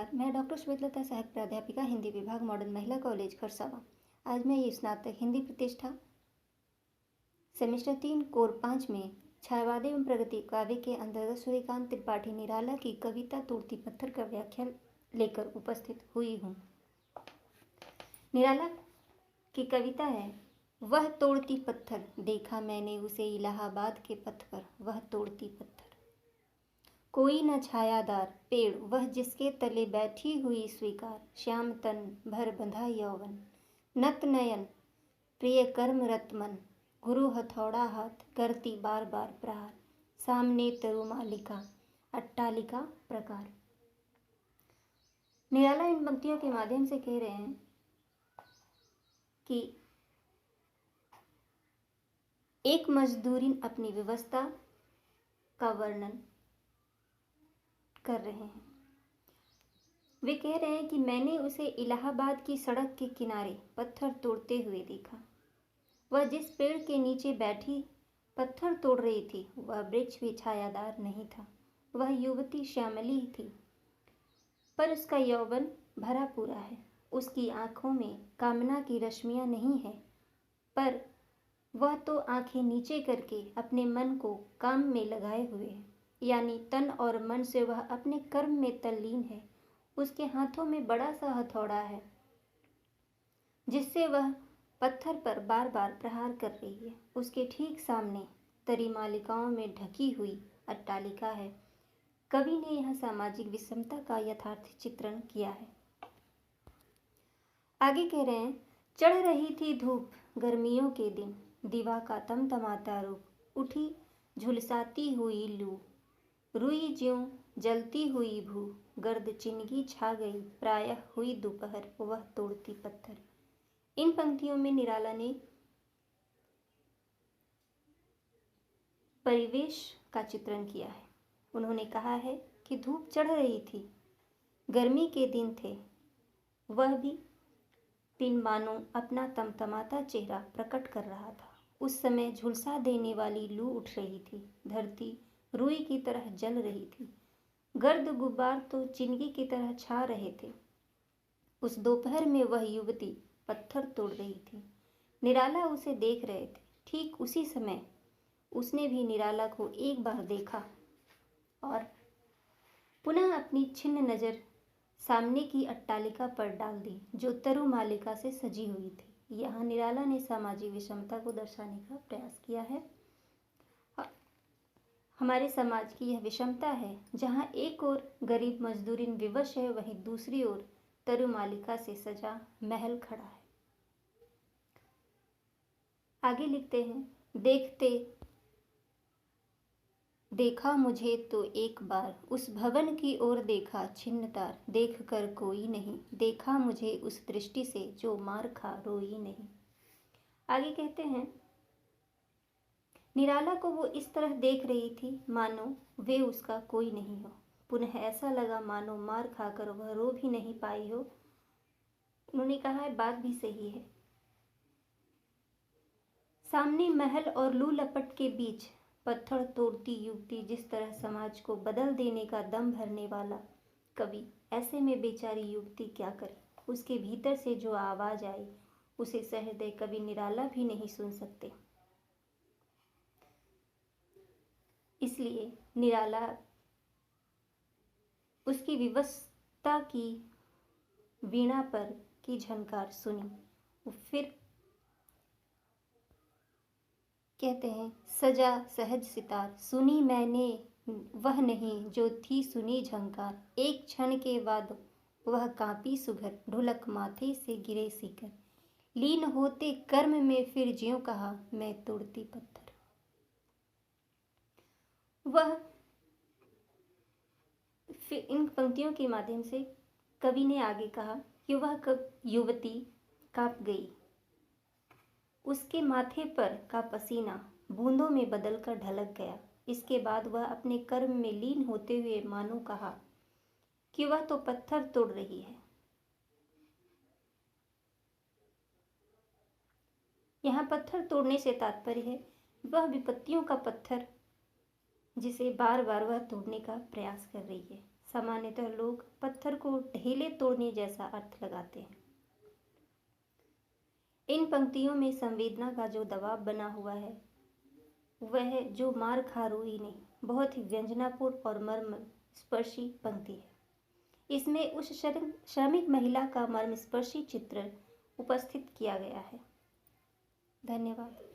नमस्कार, मैं डॉक्टर श्वेतलता सहायक प्राध्यापिका हिंदी विभाग मॉडर्न महिला कॉलेज खरसावां। आज मैं ये स्नातक हिंदी प्रतिष्ठा सेमेस्टर 3 कोर 5 में छायावाद एवं प्रगति काव्य के अंतर्गत सूर्यकांत त्रिपाठी निराला की कविता तोड़ती पत्थर का व्याख्या लेकर उपस्थित हुई हूँ। निराला की कविता है, वह तोड़ती पत्थर, देखा मैंने उसे इलाहाबाद के पथ पर, वह तोड़ती पत्थर। कोई न छायादार पेड़, वह जिसके तले बैठी हुई स्वीकार, श्याम तन भर बंधा यौवन, नत नयन प्रिय कर्म रत मन, गुरु हथौड़ा हाथ करती बार बार प्रहार, सामने तरुमालिका अट्टालिका प्रकार। निराला इन पंक्तियों के माध्यम से कह रहे हैं कि एक मजदूरिन अपनी व्यवस्था का वर्णन कर रहे हैं। वे कह रहे हैं कि मैंने उसे इलाहाबाद की सड़क के किनारे पत्थर तोड़ते हुए देखा। वह जिस पेड़ के नीचे बैठी पत्थर तोड़ रही थी, वह वृक्ष भी छायादार नहीं था। वह युवती श्यामली थी, पर उसका यौवन भरा पूरा है। उसकी आंखों में कामना की रश्मियां नहीं है, पर वह तो आंखें नीचे करके अपने मन को काम में लगाए हुए है, यानी तन और मन से वह अपने कर्म में तल्लीन है। उसके हाथों में बड़ा सा हथौड़ा है, जिससे वह पत्थर पर बार बार प्रहार कर रही है। उसके ठीक सामने तरिमालिकाओं में ढकी हुई अट्टालिका है। कवि ने यह सामाजिक विषमता का यथार्थ चित्रण किया है। आगे कह रहे हैं, चढ़ रही थी धूप गर्मियों के दिन, दीवा का तमतमाता रूप, उठी झुलसाती हुई लू, रुई ज्यों जलती हुई भू, गर्द चिनगी छा गई, प्रायः हुई दोपहर, वह तोड़ती पत्थर। इन पंक्तियों में निराला ने परिवेश का चित्रण किया है। उन्होंने कहा है कि धूप चढ़ रही थी, गर्मी के दिन थे, वह भी दिन मानो अपना तमतमाता चेहरा प्रकट कर रहा था। उस समय झुलसा देने वाली लू उठ रही थी, धरती रुई की तरह जल रही थी, गर्द गुब्बार तो चिनगी की तरह छा रहे थे। उस दोपहर में वह युवती पत्थर तोड़ रही थी। निराला उसे देख रहे थे। ठीक उसी समय उसने भी निराला को एक बार देखा और पुनः अपनी छिन्न नज़र सामने की अट्टालिका पर डाल दी, जो तरुमालिका से सजी हुई थी। यहाँ निराला ने सामाजिक विषमता को दर्शाने का प्रयास किया है। हमारे समाज की यह विषमता है, जहाँ एक ओर गरीब मजदूरिन विवश है, वहीं दूसरी ओर तरुमालिका से सजा महल खड़ा है। आगे लिखते हैं, देखा मुझे तो एक बार, उस भवन की ओर देखा छिन्नतार, देख कर कोई नहीं, देखा मुझे उस दृष्टि से जो मार खा रोई नहीं। आगे कहते हैं, निराला को वो इस तरह देख रही थी मानो वे उसका कोई नहीं हो। पुनः ऐसा लगा मानो मार खाकर वह रो भी नहीं पाई हो। उन्होंने कहा है, बात भी सही है। सामने महल और लू लपट के बीच पत्थर तोड़ती युवती जिस तरह समाज को बदल देने का दम भरने वाला कवि, ऐसे में बेचारी युवती क्या करे। उसके भीतर से जो आवाज आई, उसे सहृदय कवि निराला भी नहीं सुन सकते। इसलिए निराला उसकी विवशता की वीणा पर की झनकार सुनी। फिर कहते हैं, सजा सहज सितार, सुनी मैंने वह नहीं जो थी सुनी झंकार, एक क्षण के बाद वह कांपी सुघर, ढुलक माथे से गिरे सीकर, लीन होते कर्म में फिर ज्यों कहा मैं तोड़ती पत्थर। वह फिर इन पंक्तियों के माध्यम से कवि ने आगे कहा कि वह युवती कांप गई, उसके माथे पर का पसीना बूंदों में बदलकर ढलक गया। इसके बाद वह अपने कर्म में लीन होते हुए मानो कहा कि वह तो पत्थर तोड़ रही है। यहाँ पत्थर तोड़ने से तात्पर्य है वह विपत्तियों का पत्थर, जिसे बार बार वह तोड़ने का प्रयास कर रही है। सामान्यतः लोग पत्थर को ढेले तोड़ने जैसा अर्थ लगाते हैं। इन पंक्तियों में संवेदना का जो दबाव बना हुआ है वह जो मार खारोही नहीं, बहुत ही व्यंजनापूर्ण और मर्म स्पर्शी पंक्ति है। इसमें उस श्रमिक महिला का मर्मस्पर्शी चित्रण उपस्थित किया गया है। धन्यवाद।